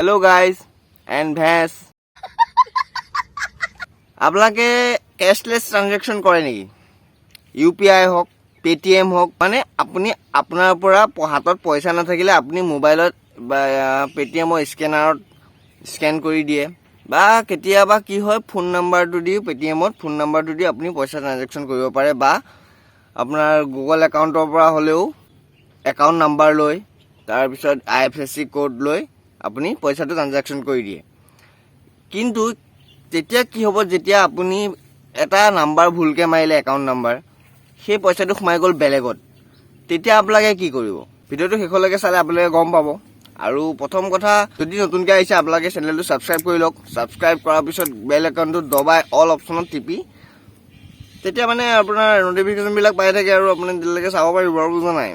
Hello guys and veg আপোনালোকে কেশলেছ transaction কৰে নেকি? UPI হওক পেটিএম হওক মানে আপুনি আপোনাৰ পৰা হাতত পইচা নাথাকিলে আপুনি মোবাইলত বা পেটিএমৰ স্কেনাৰত স্কেন কৰি দিয়ে বা কেতিয়াবা কি হয় ফোন নাম্বাৰটো দি পেটিএমত ফোন নাম্বাৰটো দি আপুনি পইচা ট্ৰানজেকশ্যন কৰিব পাৰে বা আপোনাৰ গুগল একাউণ্টৰ পৰা হ'লেও একাউণ্ট নাম্বাৰ লৈ তাৰপিছত IFSC কোড লৈ আপুনি পইচাটো ট্ৰানজেকশ্যন কৰি দিয়ে। কিন্তু তেতিয়া কি হ'ব যেতিয়া আপুনি এটা নাম্বাৰ ভুলকৈ মাৰিলে একাউণ্ট নাম্বাৰ সেই পইচাটো সোমাই গ'ল বেলেগত, তেতিয়া আপোনালোকে কি কৰিব? ভিডিঅ'টো শেষলৈকে চালে আপোনালোকে গম পাব। আৰু প্ৰথম কথা, যদি নতুনকৈ আহিছে আপোনালোকে চেনেলটো ছাবস্ক্ৰাইব কৰি লওক। ছাবস্ক্ৰাইব কৰাৰ পিছত বেল আইকনটো দবাই অল অপশ্যনত টিপি তেতিয়া মানে আপোনাৰ নটিফিকেশ্যনবিলাক পাই থাকে আৰু আপুনি দিলেলৈকে চাব পাৰিব আৰু বুজা নাই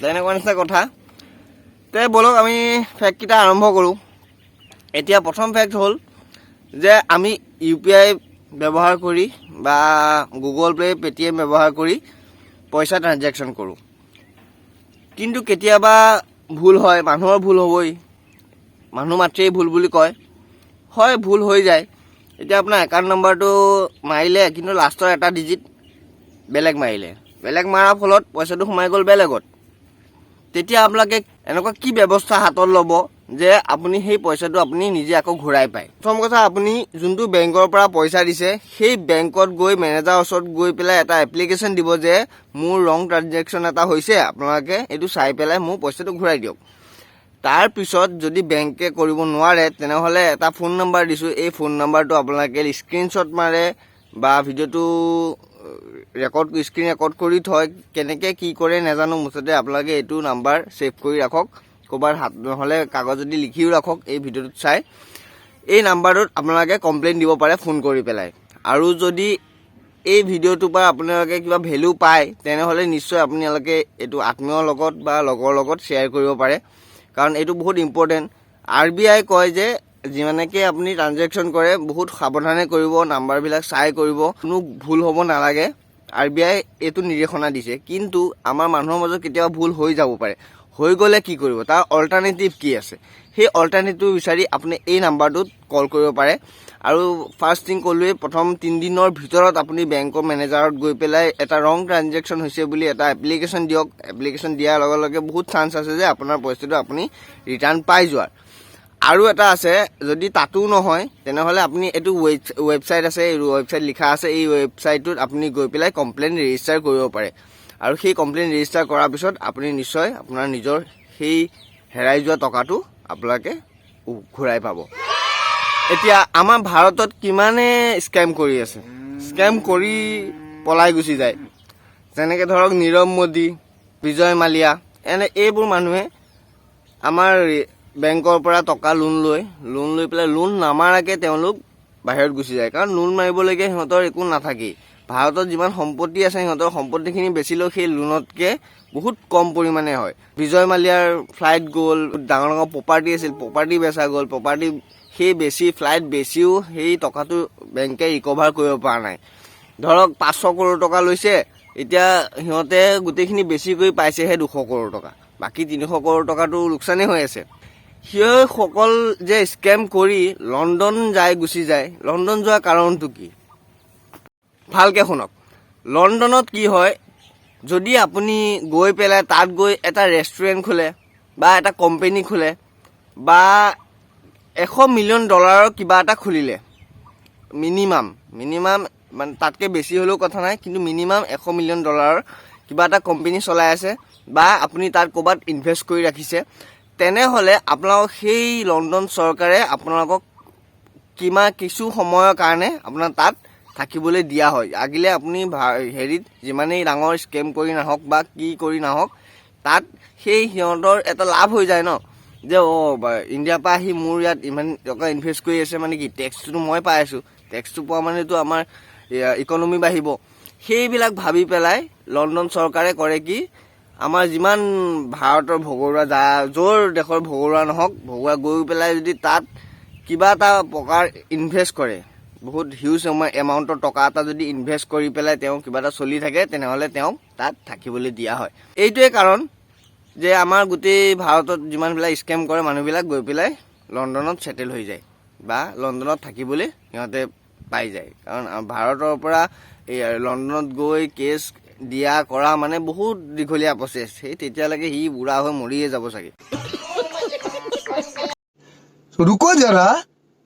তেনেকুৱা নিচিনা কথা। তে বলক আমি ফেক্টকেইটা আৰম্ভ কৰোঁ। এতিয়া প্ৰথম ফেক্ট হ'ল যে আমি UPI ব্যৱহাৰ কৰি বা গুগল পে' পেটিএম ব্যৱহাৰ কৰি পইচা ট্ৰানজেকশ্যন কৰোঁ, কিন্তু কেতিয়াবা ভুল হয়। মানুহৰ ভুল হ'বই, মানুহ মাত্ৰেই ভুল বুলি কয়, হয় ভুল হৈ যায়। এতিয়া আপোনাৰ একাউণ্ট নম্বৰটো মাৰিলে কিন্তু লাষ্টৰ এটা ডিজিট বেলেগ মাৰিলে, বেলেগ মৰাৰ ফলত পইচাটো সোমাই গ'ল বেলেগত। তেতিয়া আপোনালোকে এনেকুৱা কি ব্যৱস্থা হাতত ল'ব যে আপুনি সেই পইচাটো আপুনি নিজে আকৌ ঘূৰাই পায়? প্ৰথম কথা, আপুনি যোনটো বেংকৰ পৰা পইচা দিছে সেই বেংকত গৈ মেনেজাৰৰ ওচৰত গৈ পেলাই এটা এপ্লিকেশ্যন দিব যে মোৰ ৰং ট্ৰানজেকশ্যন এটা হৈছে, আপোনালোকে এইটো চাই পেলাই মোৰ পইচাটো ঘূৰাই দিয়ক। তাৰপিছত যদি বেংকে কৰিব নোৱাৰে তেনেহ'লে এটা ফোন নম্বৰ দিছোঁ, এই ফোন নম্বৰটো আপোনালোকে স্ক্ৰীনশ্বট মাৰে বা ভিডিঅ'টো স্ক্ৰীন ৰেকৰ্ড কৰি থয়। কেনেকৈ কি কৰে নাজানো, মুঠতে আপোনালোকে এইটো নাম্বাৰ ছেভ কৰি ৰাখক, ক'ৰবাত হাত নহ'লে কাগজেদি লিখিও ৰাখক। এই ভিডিঅ'টোত চাই এই নাম্বাৰটোত আপোনালোকে কমপ্লেইন দিব পাৰে ফোন কৰি পেলাই। আৰু যদি এই ভিডিঅ'টোৰ পৰা আপোনালোকে কিবা ভেলু পায় তেনেহ'লে নিশ্চয় আপোনালোকে এইটো আত্মীয়ৰ লগত বা লগৰ লগত শ্বেয়াৰ কৰিব পাৰে, কাৰণ এইটো বহুত ইম্পৰ্টেণ্ট। RBI কয় যে যিমানকৈ আপুনি ট্ৰানজেকশ্যন কৰে বহুত সাৱধানে কৰিব, নাম্বাৰবিলাক চাই কৰিব, কোনো ভুল হ'ব নালাগে। RBI এইটো নিৰ্দেশনা দিছে, কিন্তু আমাৰ মানুহৰ মাজত কেতিয়াবা ভুল হৈ যাব পাৰে। হৈ গ'লে কি কৰিব? তাৰ অল্টাৰনেটিভ কি আছে? সেই অল্টাৰনেটিভ বিচাৰি আপুনি এই নাম্বাৰটোত কল কৰিব পাৰে। আৰু ফাৰ্ষ্ট থিং ক'লোৱেই, প্ৰথম 3 দিনৰ ভিতৰত আপুনি বেংকৰ মেনেজাৰত গৈ পেলাই এটা ৰং ট্ৰানজেকশ্যন হৈছে বুলি এটা এপ্লিকেশ্যন দিয়ক। এপ্লিকেশ্যন দিয়াৰ লগে লগে বহুত চান্স আছে যে আপোনাৰ পইচাটো আপুনি ৰিটাৰ্ণ পাই যোৱাৰ। আৰু এটা আছে, যদি তাতো নহয় তেনেহ'লে আপুনি এইটো ৱেবছাইট আছে, এই ৱেবছাইট লিখা আছে, এই ৱেবছাইটটোত আপুনি গৈ পেলাই কমপ্লেইন ৰেজিষ্টাৰ কৰিব পাৰে। আৰু সেই কমপ্লেইন ৰেজিষ্টাৰ কৰাৰ পিছত আপুনি নিশ্চয় আপোনাৰ নিজৰ সেই হেৰাই যোৱা টকাটো আপোনালোকে ঘূৰাই পাব। এতিয়া আমাৰ ভাৰতত কিমানে স্কেম কৰি আছে, স্কেম কৰি পলাই গুচি যায়। যেনেকৈ ধৰক নীৰৱ মোদী, বিজয় মালিয়া, এইবোৰ মানুহে আমাৰ বেংকৰ পৰা টকা লোন লৈ পেলাই লোন নামাৰাকৈ তেওঁলোক বাহিৰত গুচি যায়, কাৰণ লোন মাৰিবলৈকে সিহঁতৰ একো নাথাকেই। ভাৰতত যিমান সম্পত্তি আছে সিহঁতৰ সম্পত্তিখিনি বেচিলেও সেই লোনতকৈ বহুত কম পৰিমাণে হয়। বিজয় মালিয়াৰ ফ্লাইট গ'ল, ডাঙৰ ডাঙৰ প্ৰপাৰ্টি আছিল, প্ৰপাৰ্টি বেচা গ'ল, প্ৰপাৰ্টি সেই বেছি ফ্লাইট বেছিও সেই টকাটো বেংকে ৰিকভাৰ কৰিব পৰা নাই। ধৰক 500 কৰোৰ টকা লৈছে, এতিয়া সিহঁতে গোটেইখিনি বেছি কৰি পাইছেহে 200 কৰোৰ টকা, বাকী 300 কৰোৰ টকাটো লোকচানেই হৈ আছে। সেইসকল যে স্কেম কৰি লণ্ডন গুচি যায়, লণ্ডন যোৱাৰ কাৰণটো কি? ভালকৈ শুনক। লণ্ডনত কি হয়, যদি আপুনি গৈ পেলাই তাত গৈ এটা ৰেষ্টুৰেণ্ট খোলে বা এটা কোম্পেনী খোলে বা $100 মিলিয়ন কিবা এটা খুলিলে, মিনিমাম মানে তাতকৈ বেছি হ'লেও কথা নাই, কিন্তু মিনিমাম $100 মিলিয়ন কিবা এটা কোম্পেনী চলাই আছে বা আপুনি তাত ক'ৰবাত ইনভেষ্ট কৰি ৰাখিছে, তেনেহ'লে আপোনালোকক সেই লণ্ডন চৰকাৰে আপোনালোকক কিছু সময়ৰ কাৰণে আপোনাৰ তাত থাকিবলৈ দিয়া হয়। লাগিলে আপুনি হেৰিত যিমানেই ডাঙৰ স্কেম কৰি নাহক বা কি কৰি নাহক, তাত সেই সিহঁতৰ এটা লাভ হৈ যায় ন, যে ইণ্ডিয়াৰ পৰা আহি মোৰ ইয়াত ইমান টকা ইনভেষ্ট কৰি আছে, মানে কি টেক্সটোতো মই পাই আছোঁ, টেক্সটো পোৱা মানেতো আমাৰ ইকনমি বাঢ়িব। সেইবিলাক ভাবি পেলাই লণ্ডন চৰকাৰে কৰে কি, আমাৰ যিমান ভাৰতৰ ভগৰুৱা য'ৰ দেশৰ ভগৰুৱা নহওক, ভগৰুৱা গৈ পেলাই যদি তাত কিবা এটা প্ৰকাৰ ইনভেষ্ট কৰে, বহুত হিউজ এমাউণ্টৰ টকা এটা যদি ইনভেষ্ট কৰি পেলাই তেওঁ কিবা এটা চলি থাকে, তেনেহ'লে তেওঁক তাত থাকিবলৈ দিয়া হয়। এইটোৱে কাৰণ যে আমাৰ গোটেই ভাৰতত যিমানবিলাক স্কেম কৰে মানুহবিলাক গৈ পেলাই লণ্ডনত ছেটেল হৈ যায় বা লণ্ডনত থাকিবলৈ সিহঁতে পাই যায়। কাৰণ ভাৰতৰ পৰা এই লণ্ডনত গৈ কেছ দিয়া কৰা মানে বহুত দীঘলীয়া প্ৰচেছ। সেই তেতিয়ালৈকে সি বুঢ়া হৈ মৰিয়ে যাব চাগে। रुको जरा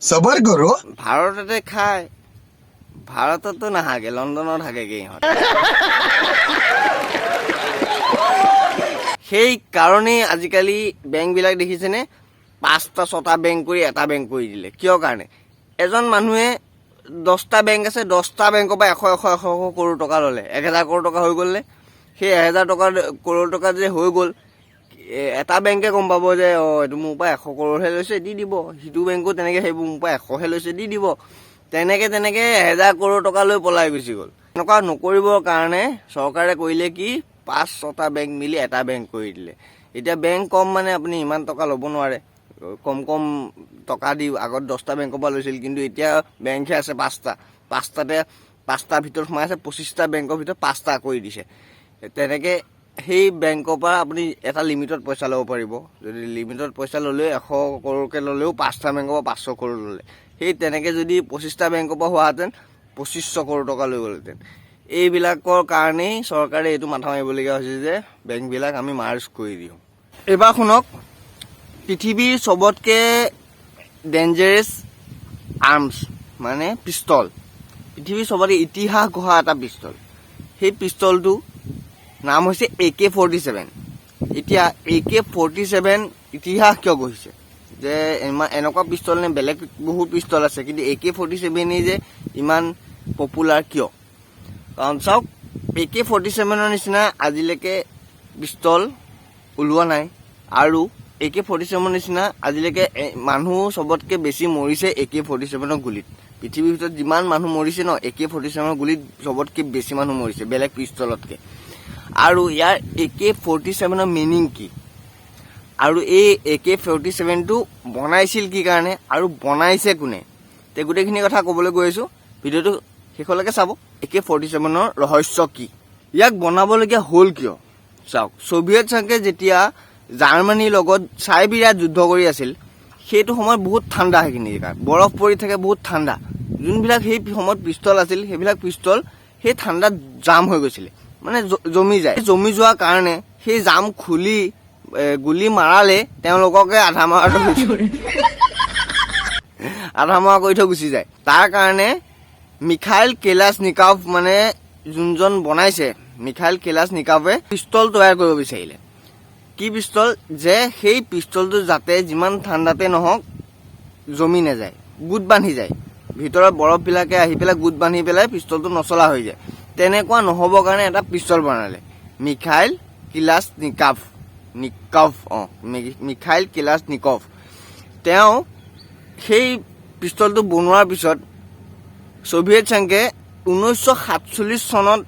सबर करो। ভাৰততে খায়, ভাৰততো নাহাগে, লণ্ডনত হাগেগে ইহঁত। সেই কাৰণেই আজিকালি বেংকবিলাক দেখিছেনে 5টা 6টা বেংক কৰি এটা বেংক কৰি দিলে। কিয় কাৰণে? এজন মানুহে 10টা বেংক আছে, 10টা বেংকৰ পৰা 100 কৰোৰ টকা ল'লে, 1000 কৰোৰ টকা হৈ গ'লনে? সেই 1000 কৰোৰ টকা যে হৈ গ'ল, এটা বেংকে গম পাব যে এইটো মোৰ পৰা 100 কৰোৰহে লৈছে, দি দিব। সিটো বেংকো তেনেকৈ সেইবোৰ মোৰ পৰা 100হে লৈছে, দি দিব। তেনেকৈ 1000 কৰোৰ টকা লৈ পলাই গুচি গ'ল। এনেকুৱা নকৰিবৰ কাৰণে চৰকাৰে কৰিলে কি 5-6টা বেংক মিলি এটা বেংক কৰি দিলে। এতিয়া বেংক কম মানে আপুনি ইমান টকা ল'ব নোৱাৰে, কম টকা দি আগত 10টা বেংকৰ পৰা লৈছিল, কিন্তু এতিয়া বেংকহে আছে 5টা। 5টাৰ ভিতৰত সোমাই আছে 25টা বেংকৰ ভিতৰত 5টা কৰি দিছে। তেনেকৈ সেই বেংকৰ পৰা আপুনি এটা লিমিটত পইচা ল'ব পাৰিব। যদি লিমিটত পইচা ল'লেও 100 কৰোৰকৈ ল'লেও 5টা বেংকৰ পৰা 500 কৰোৰ ল'লে, সেই তেনেকৈ যদি 25টা বেংকৰ পৰা হোৱাহেঁতেন 2500 কৰোৰ টকা লৈ গ'লহেঁতেন। এইবিলাকৰ কাৰণেই চৰকাৰে এইটো মাথা মাৰিবলগীয়া হৈছে যে বেংকবিলাক আমি মাৰ্জ কৰি দিওঁ। এইবাৰ শুনক, পৃথিৱীৰ চবতকৈ ডেঞ্জাৰাছ আৰ্মছ মানে পিষ্টল, পৃথিৱীৰ চবতকৈ ইতিহাস গঢ়া এটা পিষ্টল, সেই পিষ্টলটো নাম হৈছে AK47। এতিয়া AK47 ইতিহাস কিয় গঢ়িছে? যে এনেকুৱা পিষ্টল নে বেলেগ বহুত পিষ্টল আছে, কিন্তু AK47 যে ইমান পপুলাৰ কিয়? কাৰণ চাওক, AK47ৰ নিচিনা আজিলৈকে পিষ্টল ওলোৱা নাই, আৰু AK47ৰ নিচিনা আজিলৈকে মানুহ চবতকৈ বেছি মৰিছে AK47ৰ গুলিত। পৃথিৱীৰ ভিতৰত যিমান মানুহ মৰিছে ন, AK47ৰ গুলিত চবতকৈ বেছি মানুহ মৰিছে বেলেগ পিষ্টলতকৈ। আৰু ইয়াৰ AK47ৰ মিনিং কি, আৰু এই AK47টো বনাইছিল কি কাৰণে আৰু বনাইছে কোনে, তে গোটেইখিনি কথা ক'বলৈ গৈ আছোঁ। ভিডিঅ'টো শেষলৈকে চাব। AK47ৰ ৰহস্য কি, ইয়াক বনাবলগীয়া হ'ল কিয়? চাওক, ছ'ভিয়েট সংঘে যেতিয়া জাৰ্মানীৰ লগত চাইবেৰিয়াত যুদ্ধ কৰি আছিল, সেইটো সময়ত বহুত ঠাণ্ডা, সেইখিনি জেগাত বৰফ পৰি থাকে, বহুত ঠাণ্ডা। যোনবিলাক সেই সময়ত পিষ্টল আছিল, সেইবিলাক পিষ্টল সেই ঠাণ্ডাত জাম হৈ গৈছিলে, মানে জমি যায়। জমি যোৱাৰ কাৰণে সেই জাম খুলি গুলি মাৰালে তেওঁলোককে আধা মৰা কৰি থৈ গুচি যায়। তাৰ কাৰণে মিখাইল কেলাছনিকভ মানে যোনজন বনাইছে, মিখাইল কেলাছনিকভে পিষ্টল তৈয়াৰ কৰিব বিচাৰিলে। কি পিষ্টল? যে সেই পিষ্টলটো যাতে যিমান ঠাণ্ডাতে নহওক জমি নাযায়, গোট বান্ধি যায়, ভিতৰত বৰফবিলাকে আহি পেলাই গোট বান্ধি পেলাই পিষ্টলটো নচলা হৈ যায়। তেনেকুৱা নহ'বৰ কাৰণে এটা পিষ্টল বনালে মিখাইল কেলাছনিকভ। মিখাইল কেলাছনিকভ। তেওঁ সেই পিষ্টলটো বনোৱাৰ পিছত ছ'ভিয়েট সংঘে 1947 চনত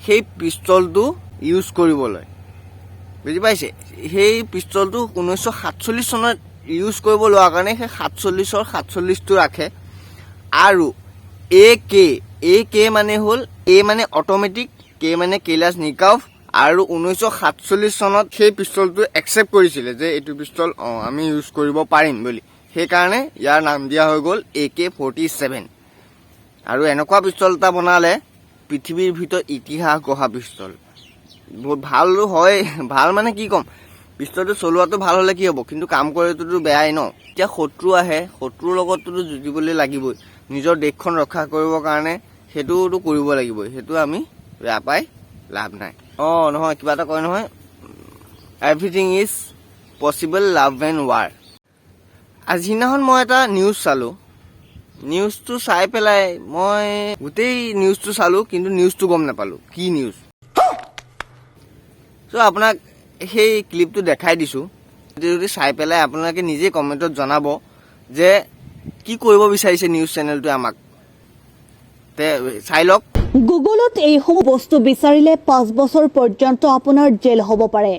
সেই পিষ্টলটো ইউজ কৰিবলৈ, বুজি পাইছে? সেই পিষ্টলটো 1947 চনত ইউজ কৰিব লোৱাৰ কাৰণে সেই 47টো ৰাখে। আৰু AK মানে হ'ল, A মানে অট'মেটিক, K মানে কেলাছনিকভ। আৰু 1947 চনত সেই পিষ্টলটো একচেপ্ট কৰিছিলে যে এইটো পিষ্টল আমি ইউজ কৰিব পাৰিম বুলি। সেইকাৰণে ইয়াৰ নাম দিয়া হৈ গ'ল AK47। আৰু এনেকুৱা পিষ্টল এটা বনালে পৃথিৱীৰ ভিতৰত ইতিহাস গঢ়া পিষ্টল। বহুত ভাল হয়, ভাল মানে কি ক'ম, পিষ্টলটো চলোৱাটো ভাল হ'লে কি হ'ব, কিন্তু কাম কৰিটোতো বেয়াই ন। এতিয়া শত্ৰু আহে, শত্ৰুৰ লগততো যুঁজিবলৈ লাগিবই। নিজৰ দেশখন ৰক্ষা কৰিবৰ কাৰণে সেইটোতো কৰিব লাগিবই, সেইটো আমি বেয়া পাই লাভ নাই। নহয়, কিবা এটা কয় নহয়, everything is possible love and war. আজিদিনাখন মই এটা নিউজ চালোঁ। নিউজটো চাই পেলাই মই গোটেই নিউজটো চালোঁ, কিন্তু নিউজটো গম নাপালোঁ কি নিউজ। চ' আপোনাক সেই ক্লিপটো দেখাই দিছোঁ, যদি চাই পেলাই আপোনালোকে নিজে কমেণ্টত জনাব যে কি কৰিব বিচাৰিছে নিউজ চেনেলটোৱে আমাক। তে চাই লওক। গুগলত এইসমূহ বস্তু বিচাৰিলে 5 বছৰ পৰ্যন্ত আপোনাৰ জেল হ'ব পাৰে।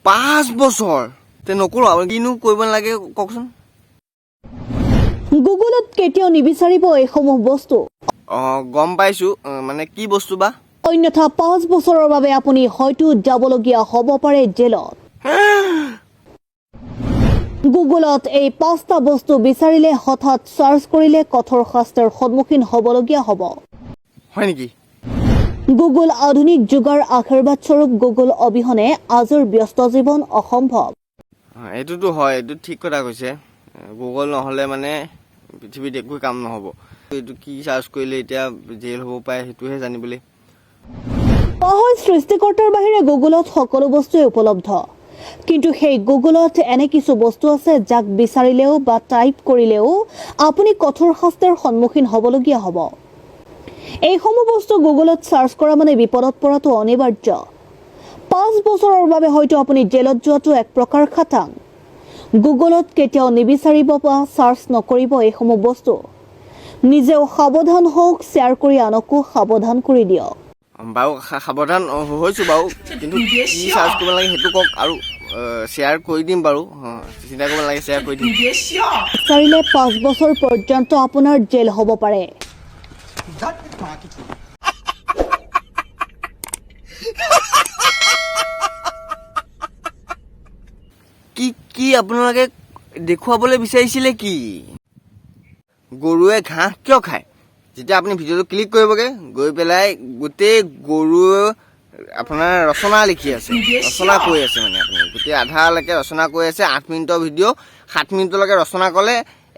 5 বছৰ? তে নকৰোঁ, কিনো কৰিব নালাগে কওকচোন। গুগলত কেতিয়াও নিবিচাৰিব এইসমূহ বস্তু। গম পাইছোঁ, মানে কি বস্তু বা? অন্যথা 5 বছৰৰ বাবে আপুনি হয়তো যাবলগীয়া হ'ব পাৰে জেলত। গুগলত এই 5টা বস্তু বিচাৰিলে হঠাৎ সাৰ্চ কৰিলে কঠোৰ শাস্তিৰ সন্মুখীন হ'বলগীয়া হ'ব। হয় নেকি? গুগল আধুনিক যুগৰ আশীৰ্বাদ স্বৰূপ গুগল অবিহনে আজিৰ ব্যস্ত জীৱন অসম্ভৱ। এইটোতো হয়, এইটো ঠিক কথা কৈছে। গুগল নহ'লে মানে পৃথিৱীত একো কাম নহ'ব। এইটো কি সাৰ্চ কৰিলে এতিয়া জেল হ'ব পাৰে সেইটোহে জানিবলৈ। সহজ সৃষ্টিকৰ্তাৰ বাহিৰে গুগলত সকলো বস্তুৱে উপলব্ধ। কিন্তু সেই গুগলত এনে কিছু বস্তু আছে যাক বিচাৰিলেও বা টাইপ কৰিলেও আপুনি কঠোৰ শাস্তিৰ সন্মুখীন হ'বলগীয়া হ'ব। এইসমূহ বস্তু গুগলত সাৰ্চ কৰা মানে বিপদত পৰাটো অনিবাৰ্য। 5 বছৰৰ বাবে হয়তো আপুনি জেলত যোৱাটো এক প্ৰকাৰ খাটাং। গুগলত কেতিয়াও নিবিচাৰিব বা সাৰ্চ নকৰিব এইসমূহ বস্তু। নিজেও সাৱধান হওক, শ্বেয়াৰ কৰি আনকো সাৱধান কৰি দিয়ক। বাৰু সাৱধান হৈছোঁ বাৰু, কিন্তু কি চাৰ্চ কৰিব লাগে সেইটো কওক আৰু শ্বেয়াৰ কৰি দিম বাৰু, চিন্তা কৰিব নালাগে, শ্বেয়াৰ কৰি দিম। বিচাৰিলে 5 বছৰ পৰ্যন্ত আপোনাৰ জেল হ'ব পাৰে। কি আপোনালোকে দেখুৱাবলৈ বিচাৰিছিলে কি? গৰুৱে ঘাঁহ কিয় খায়? যেতিয়া আপুনি ভিডিঅ'টো ক্লিক কৰিবগৈ, গৈ পেলাই গোটেই গৰুৱে আপোনাৰ ৰচনা লিখি আছে, ৰচনা কৈ আছে, মানে আপুনি গোটেই আধালৈকে ৰচনা কৈ আছে। 8 মিনিটৰ ভিডিঅ', 7 মিনিটলৈকে ৰচনা ক'লে,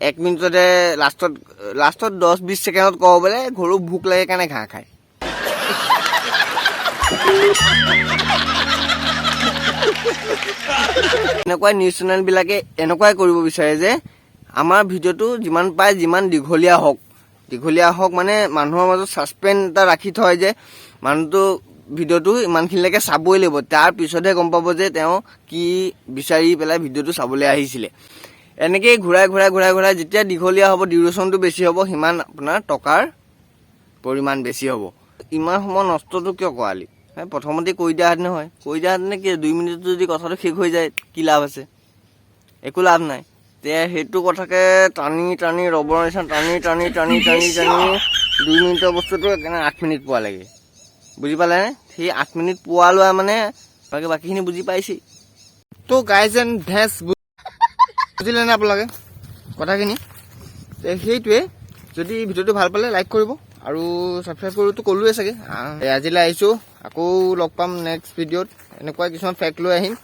1 মিনিটতে লাষ্টত 10-20 ছেকেণ্ডত ক'ব বোলে গৰু ভোক লাগে কাৰণে ঘাঁহ খায়। এনেকুৱাই নিউজ চেনেলবিলাকে এনেকুৱাই কৰিব বিচাৰে যে আমাৰ ভিডিঅ'টো যিমান পায় যিমান দীঘলীয়া হওক মানে মানুহৰ মাজত ছাছপেন্স এটা ৰাখি থয় যে মানুহটো ভিডিঅ'টো ইমানখিনিলৈকে চাবই লাগিব, তাৰ পিছতহে গম পাব যে তেওঁ কি বিচাৰি পেলাই ভিডিঅ'টো চাবলৈ আহিছিলে। এনেকেই ঘূৰাই যেতিয়া দীঘলীয়া হ'ব, ডিউৰেশ্যনটো বেছি হ'ব, সিমান আপোনাৰ টকাৰ পৰিমাণ বেছি হ'ব। ইমান সময় নষ্টটো কিয় কৰালি? প্ৰথমতে কৈ দিয়াহেঁতেন নহয়, কৈ দিয়াহেঁতেন কি 2 মিনিটত যদি কথাটো শেষ হৈ যায় কি লাভ আছে? একো লাভ নাই। তে সেইটো কথাকে টানি ৰবৰ নিচিনা টানি 2 মিনিটৰ বস্তুটো সেইকাৰণে 8 মিনিট পোৱা লাগে। বুজি পালেনে? সেই 8 মিনিট পোৱা লোৱা মানে বাকীখিনি বুজি পাইছেই। তো গাইজ এণ্ড ভেজ বুজিলেনে আপোনালোকে কথাখিনি? সেইটোৱে, যদি ভিডিঅ'টো ভাল পালে লাইক কৰিব আৰু ছাবস্ক্ৰাইব কৰিবতো ক'লোৱে চাগে। আজিলৈ আহিছোঁ, আকৌ লগ পাম নেক্সট ভিডিঅ'ত। এনেকুৱা কিছুমান ফেক্ট লৈ আহিম।